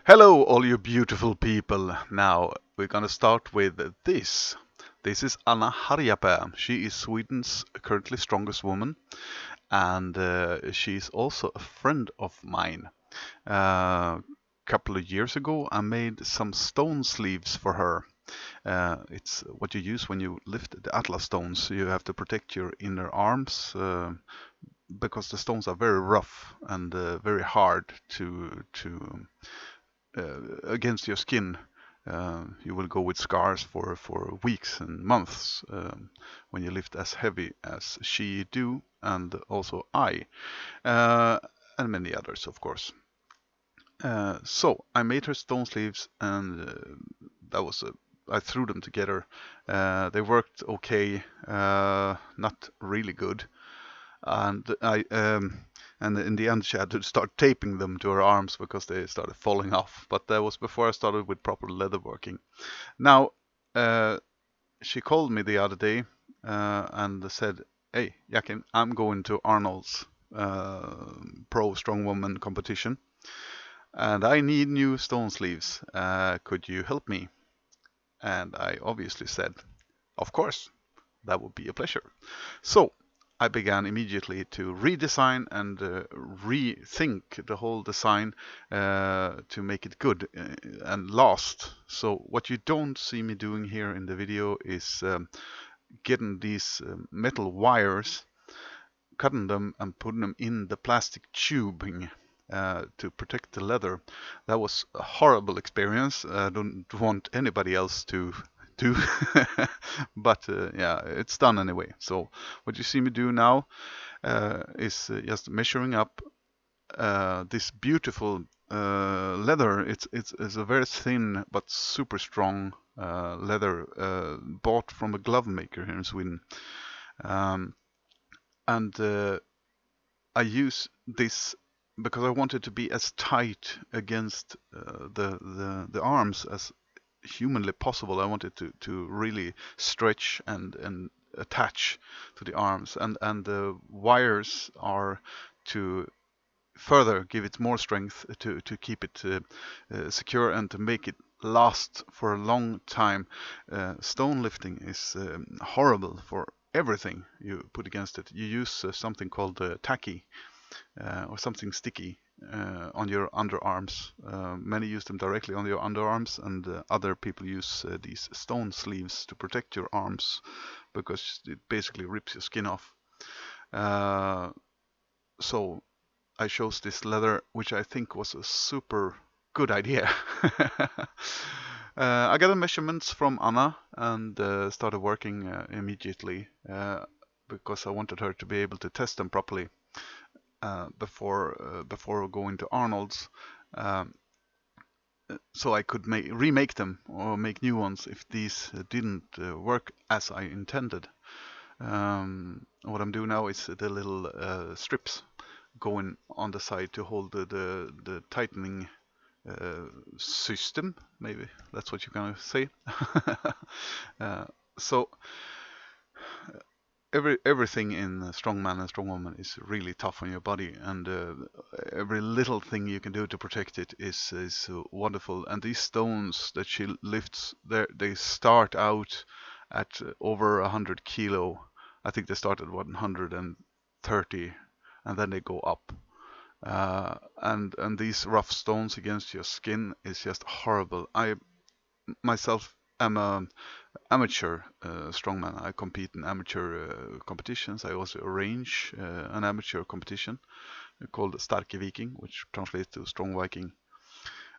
Hello, all you beautiful people. Now, we're gonna start with this. This is Anna Harjapää. She is Sweden's currently strongest woman, and she's also a friend of mine. A couple of years ago, I made some stone sleeves for her. It's what you use when you lift the Atlas stones. You have to protect your inner arms because the stones are very rough and very hard to against your skin. You will go with scars for weeks and months when you lift as heavy as she do, and also I, uh, and many others, of course. So I made her stone sleeves, and that was I threw them together. They worked okay, not really good, and in the end she had to start taping them to her arms because they started falling off. But that was before I started with proper leatherworking. Now uh, she called me the other day and said, "Hey, Yakin, I'm going to Arnold's pro strongwoman competition, and I need new stone sleeves. Could you help me?" And I obviously said, "Of course, that would be a pleasure." So I began immediately to redesign and rethink the whole design to make it good and last. So what you don't see me doing here in the video is getting these metal wires, cutting them and putting them in the plastic tubing to protect the leather. That was a horrible experience. I don't want anybody else to do, but yeah, it's done anyway. So what you see me do now is just measuring up this beautiful leather. It's a very thin but super strong leather bought from a glove maker here in Sweden. Um, and I use this because I want it to be as tight against the arms as humanly possible. I want it to really stretch and attach to the arms, and the wires are to further give it more strength to keep it secure and to make it last for a long time. Stone lifting is horrible for everything you put against it. You use something called tacky or something sticky on your underarms. Many use them directly on your underarms, and other people use these stone sleeves to protect your arms because it basically rips your skin off. Uh, so I chose this leather, which I think was a super good idea. I got the measurements from Anna and started working immediately because I wanted her to be able to test them properly before going to Arnold's, um, so I could remake them or make new ones if these didn't work as I intended. What I'm doing now is the little strips going on the side to hold the tightening system. Maybe that's what you're gonna say. uh, so everything in Strongman and Strongwoman is really tough on your body, and every little thing you can do to protect it is wonderful. And these stones that she lifts, they start out at over 100 kilo. I think they start at 130, and then they go up. And these rough stones against your skin is just horrible. I myself am a amateur strongman. I compete in amateur competitions. I also arrange an amateur competition called Starke Viking, which translates to Strong Viking.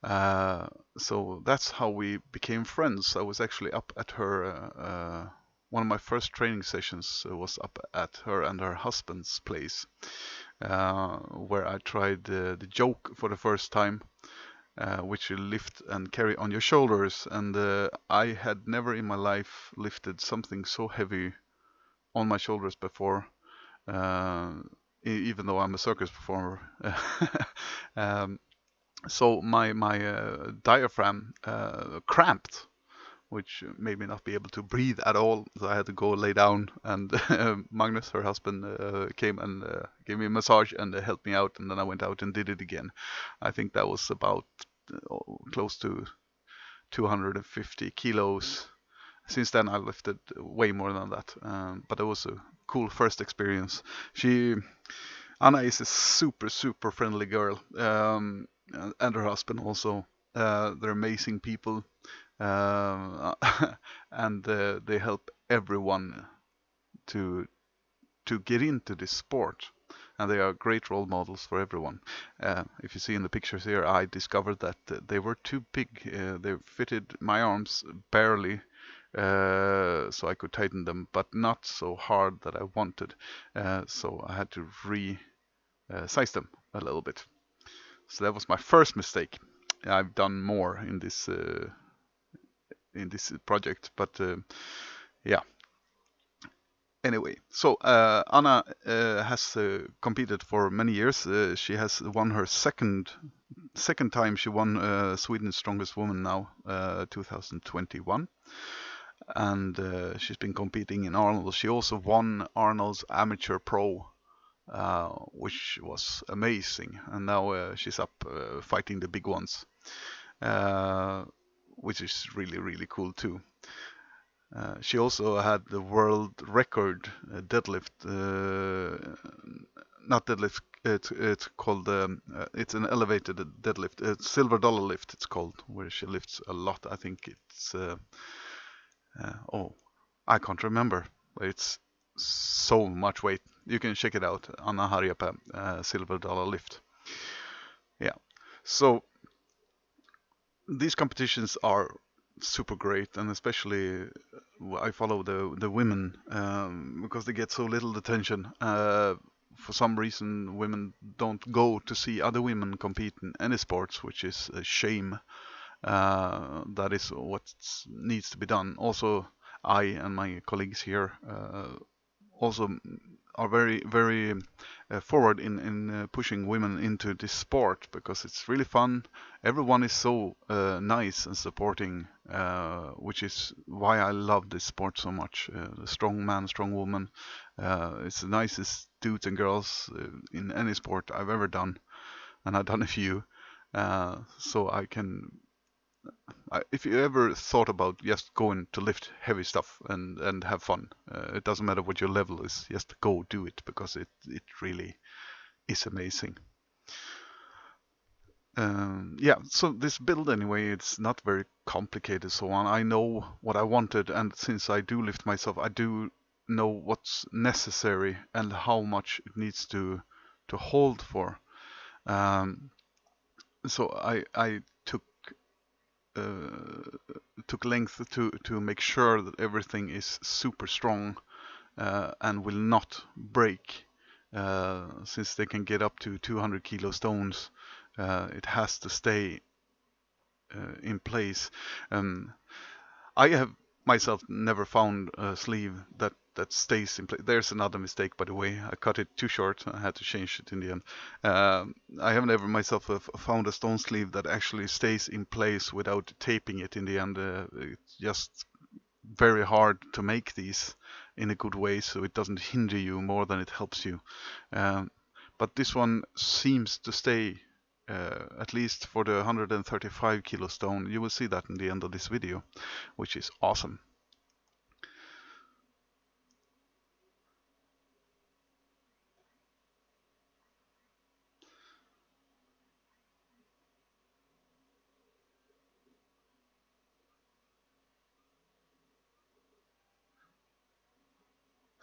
Uh, so that's how we became friends. I was actually up at her. One of my first training sessions was up at her and her husband's place, where I tried the joke for the first time, which you lift and carry on your shoulders. And I had never in my life lifted something so heavy on my shoulders before, uh, even though I'm a circus performer. um, so my diaphragm cramped, which made me not be able to breathe at all. So I had to go lay down, and Magnus, her husband, came and gave me a massage and helped me out, and then I went out and did it again. I think that was about close to 250 kilos. Since then, I lifted way more than that, but it was a cool first experience. Anna is a super friendly girl, and her husband also. They're amazing people, uh, and they help everyone to get into this sport, and they are great role models for everyone. If you see in the pictures here, I discovered that they were too big. They fitted my arms barely, so I could tighten them, but not so hard that I wanted. So I had to size them a little bit. So that was my first mistake. I've done more in this project, but yeah. Anyway, so Anna has competed for many years. She has won her second time. She won Sweden's Strongest Woman now, 2021, and she's been competing in Arnold. She also won Arnold's Amateur Pro, which was amazing. And now she's up fighting the big ones, which is really cool too. She also had the world record deadlift, not deadlift. It's called it's an elevated deadlift. It's silver dollar lift. It's called, where she lifts a lot. I think it's oh, I can't remember. It's so much weight. You can check it out. Anna Harjape, silver dollar lift. Yeah. So these competitions are super great, and especially I follow the women because they get so little attention. For some reason, women don't go to see other women compete in any sports, which is a shame. That is what needs to be done. Also, I and my colleagues here also are very forward in pushing women into this sport, because it's really fun. Everyone is so nice and supporting, which is why I love this sport so much. The strong man, strong woman. It's the nicest dudes and girls in any sport I've ever done, and I've done a few. So if you ever thought about just going to lift heavy stuff and have fun, it doesn't matter what your level is, just go do it, because it really is amazing. Yeah, so this build anyway, it's not very complicated, so on. I know what I wanted, and since I do lift myself, I do know what's necessary and how much it needs to hold for. So I took length to make sure that everything is super strong and will not break. Since they can get up to 200 kilo stones, it has to stay in place. I have myself never found a sleeve that stays in place. There's another mistake, by the way. I cut it too short. I had to change it in the end. I haven't ever myself found a stone sleeve that actually stays in place without taping it in the end. It's just very hard to make these in a good way, so it doesn't hinder you more than it helps you. But this one seems to stay, at least for the 135 kilo stone. You will see that in the end of this video, which is awesome.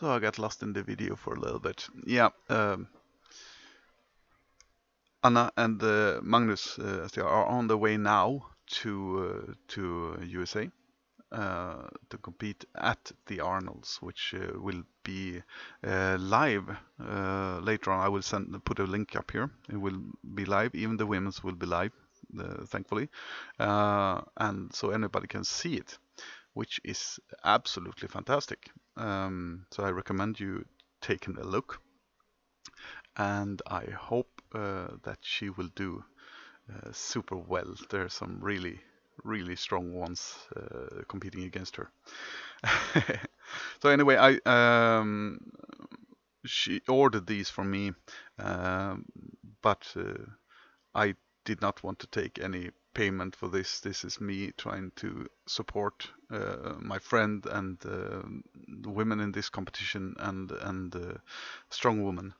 So I got lost in the video for a little bit. Yeah, Anna and Magnus as they are on the way now to USA to compete at the Arnolds, which will be live later on. I will put a link up here. It will be live. Even the women's will be live, thankfully, and so anybody can see it, which is absolutely fantastic. So I recommend you taking a look, and I hope that she will do super well. There are some really strong ones competing against her. So anyway, she ordered these from me, but I did not want to take any payment for this. This is me trying to support my friend and the women in this competition and Strongwoman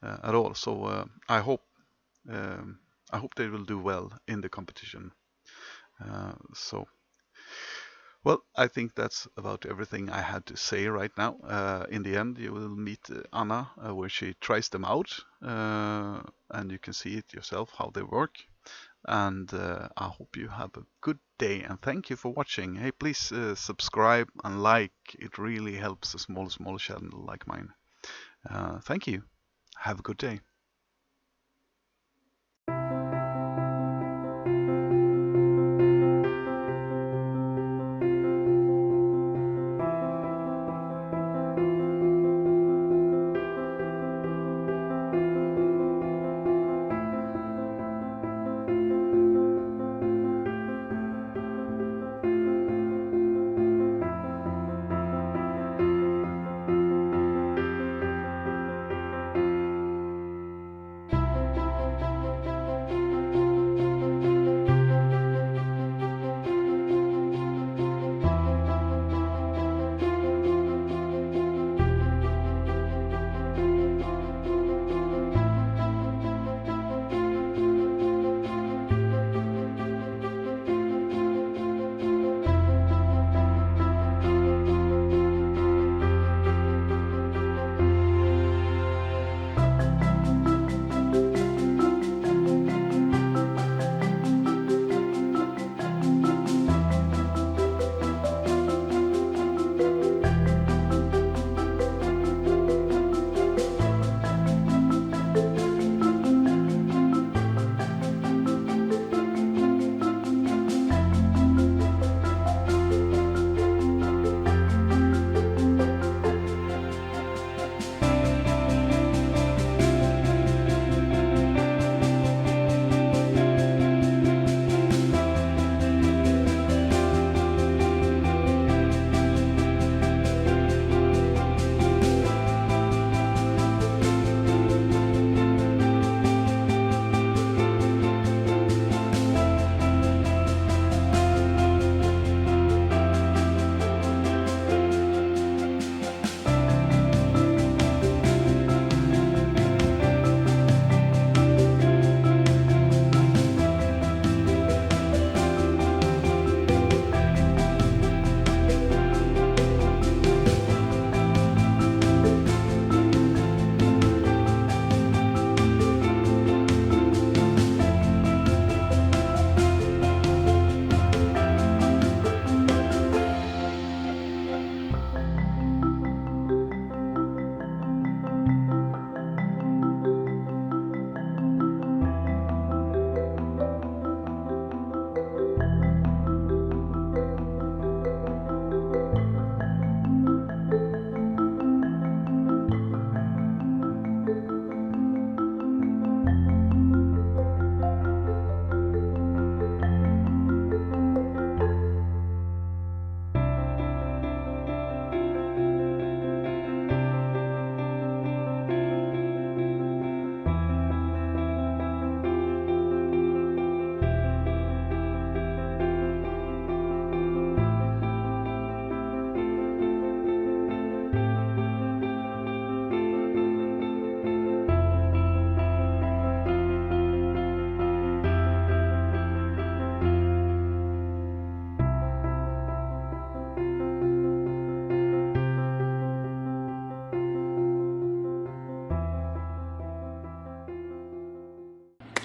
at all. So I hope they will do well in the competition. Well, I think that's about everything I had to say right now. In the end, you will meet Anna where she tries them out, and you can see it yourself how they work. And I hope you have a good day, and thank you for watching. Hey, please subscribe and like. It really helps a small channel like mine. Thank you. Have a good day.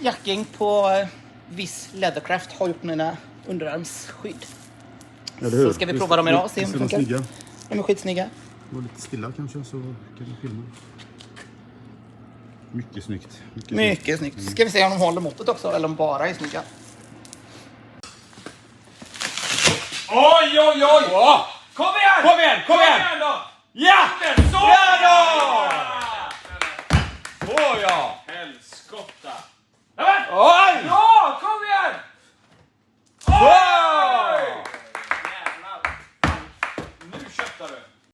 Jacking på viss Leathercraft har gjort mina underarmsskydd. Ja, det hör. Så ska vi prova dem idag och se om det funkar. Snygga. De är skitsnygga. Var lite stilla kanske så kan vi filma. Mycket snyggt. Mycket snyggt. Ska vi se om de håller måttet också eller om bara är snygga. Oj! Kom igen då! Ja! Så! Ja då!